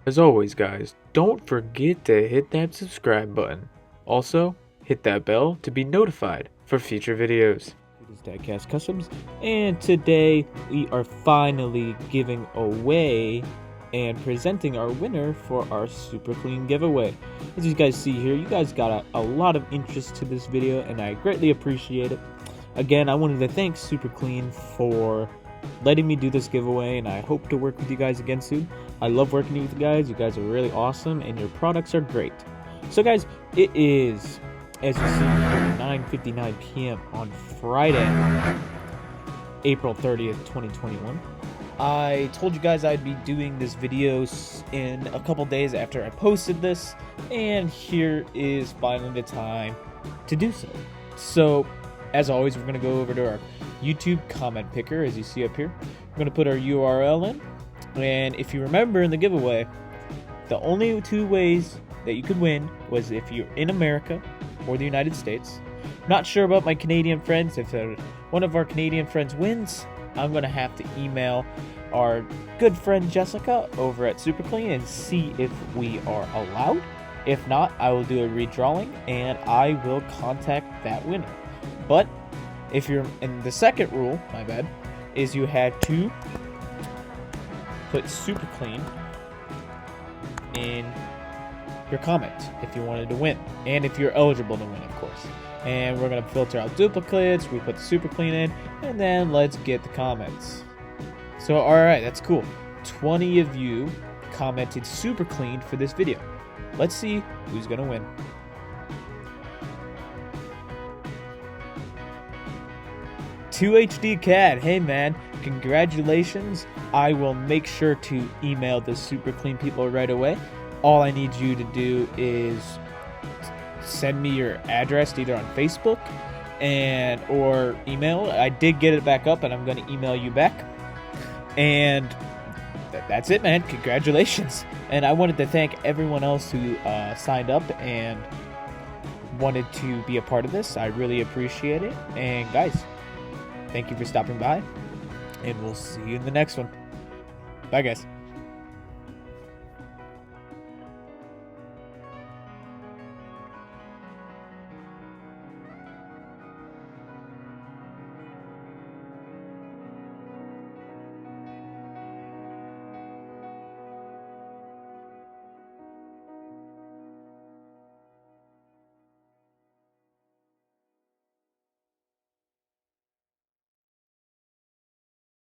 As always, guys, don't forget to hit that subscribe button. Also, hit that bell to be notified for future videos. It is Diecast Customs, and today we are finally giving away and presenting our winner for our super clean giveaway. As you guys see here, you guys got a lot of interest to this video, and I greatly appreciate it. Again, I wanted to thank Super Clean for letting me do this giveaway, and I hope to work with you guys again soon. I love working with you guys. You guys are really awesome, and your products are great. So guys, it is, as you see, 9:59 p.m. on Friday, April 30th, 2021. I told you guys I'd be doing this video in a couple days after I posted this, and here is finally the time to do so. So, as always, we're going to go over to our YouTube comment picker, as you see up here. We're going to put our URL in, and if you remember in the giveaway, the only two ways that you could win was if you're in America or the United States. Not sure about my Canadian friends. If one of our Canadian friends wins, I'm going to have to email our good friend Jessica over at Super Clean and see if we are allowed. If not, I will do a redrawing and I will contact that winner. But if you're in the second rule, my bad, is you had to put Super Clean in your comment if you wanted to win, and if you're eligible to win, of course. And we're going to filter out duplicates. We put the Super Clean in, and then let's get the comments. So, alright, that's cool. 20 of you commented Super Clean for this video. Let's see who's going to win. HD Cat, hey man, congratulations. I will make sure to email the Super Clean people right away. All I need you to do is send me your address either on Facebook or email. I did get it back up, and I'm going to email you back. And that's it, man. Congratulations. And I wanted to thank everyone else who signed up and wanted to be a part of this. I really appreciate it. And guys, thank you for stopping by, and we'll see you in the next one. Bye, guys.